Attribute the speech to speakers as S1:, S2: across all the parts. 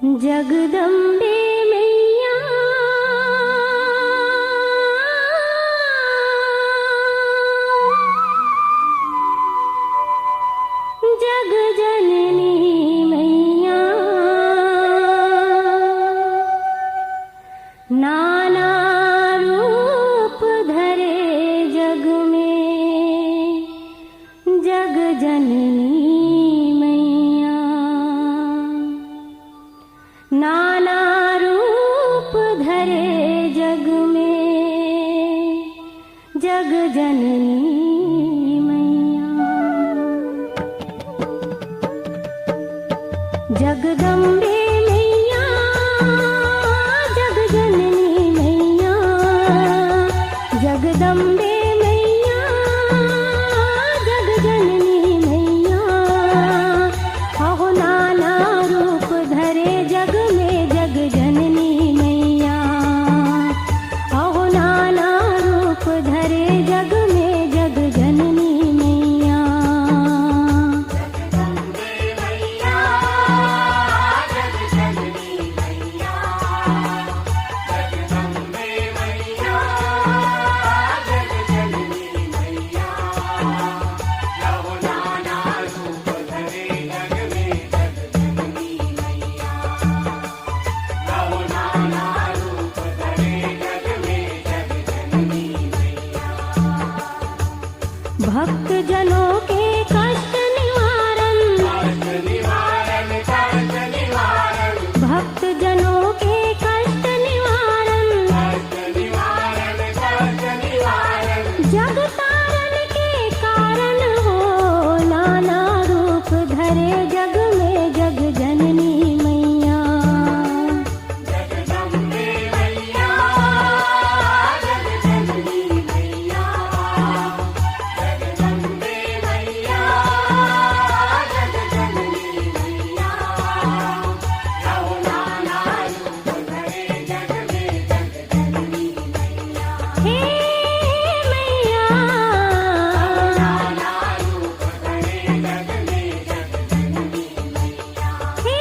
S1: जगदम्बे मैया जग जननी मैया नाना रूप धरे जग में जग जननी मैया नाना रूप धरे जग में जग जननी मैया जगदम्बे मैया जग जननी मैया जगदम्बे मैया जग जननी मैया हो नाना रूप धरे जग में जग जननी मैया हो नाना रूप धरे जग में जग जननी मैया भक्त जनों के कष्ट निवारण भक्त जनों के कष्ट निवारण जग तारण के कारण हो नाना रूप धरे जग में जग जननी मैया हे मैया हे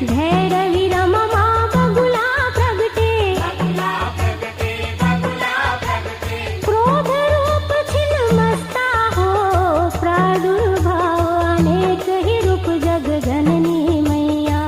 S1: भैरवी रमा बगुला प्रगटे, क्रोध रूप छिन्नमस्ता हो, प्रादुर्भाव अनेक ही रूप जग जननी मैया।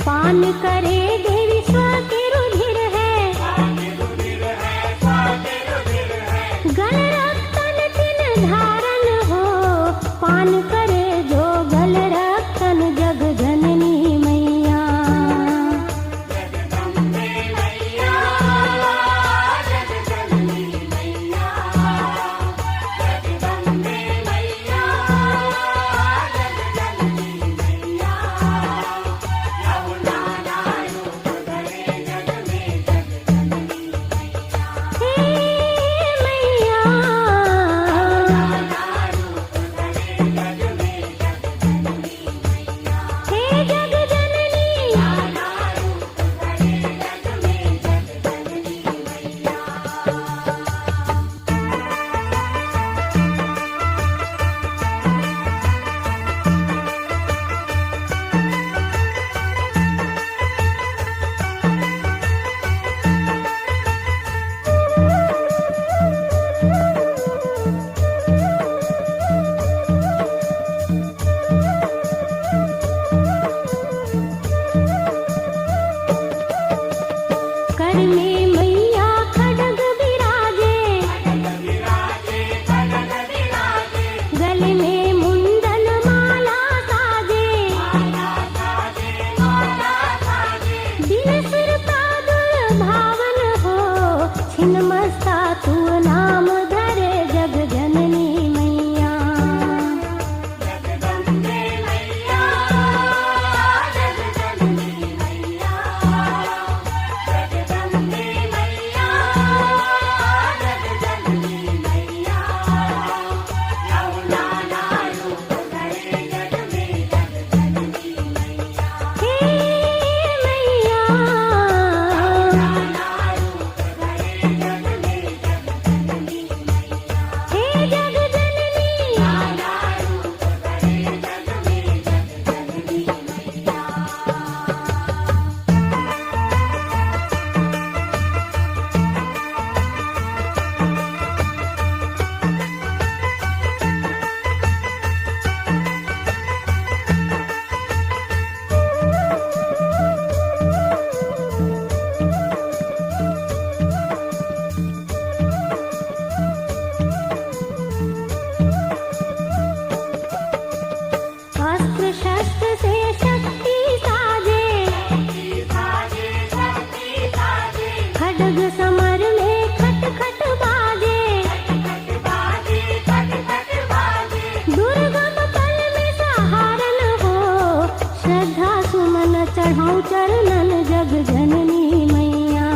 S1: पान करे देवी स्व के रुधिर है, गल रक्तन तिन धारन हो, पान करे जो गल रक्तन जग जननी मैया। कर में मैया खड्ग विराजे, गले में मुंदन माला साजे, दिन सिर प्रादुर्भावन हो, छिन्नमस्ता तू नाम धरे जग जननी मैया। अस्त्र शस्त्र से शक्ति साजे, खड्ग समर में खट खट बाजे, दुर्गम पल में सहारन हो, श्रद्धा सुमन चढ़ाऊं चरणन जग जननी मैया।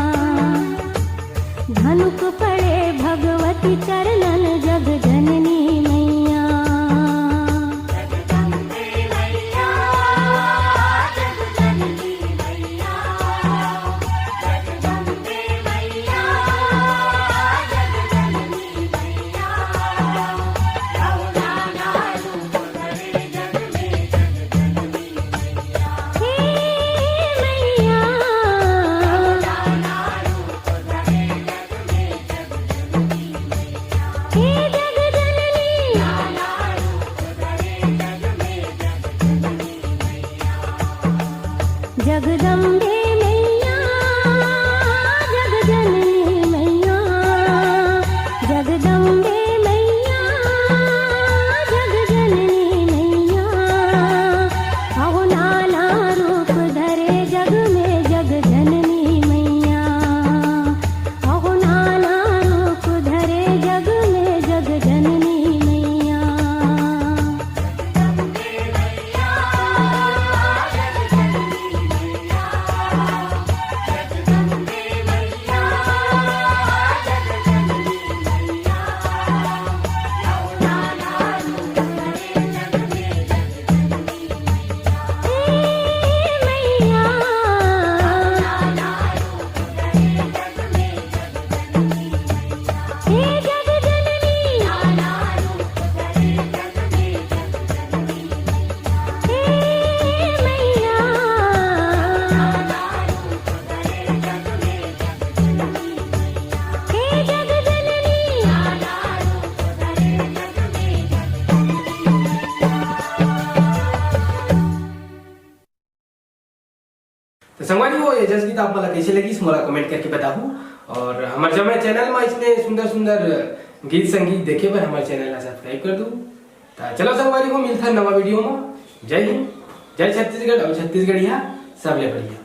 S1: धनुक पड़े भगवती चरणन जग जननी मैया। जगदम्बे मैया जग जननी मैया अहो नाना रूप धरे जग में जग जननी मैया अहो नाना रूप धरे जग में जग जननी मैया
S2: तो संगवारी हो ये जस गीत आप मला कैसे लगी मोला कमेंट करके बताहू और हमारे जब चैनल में इसने सुंदर सुंदर गीत संगीत देखे पर हमारे चैनल ला सब्सक्राइब कर दू। तो चलो संगवारी को मिलता है नवा वीडियो में। जय हिंद, जय छत्तीसगढ़ और छत्तीसगढ़िया सब ले बढ़िया।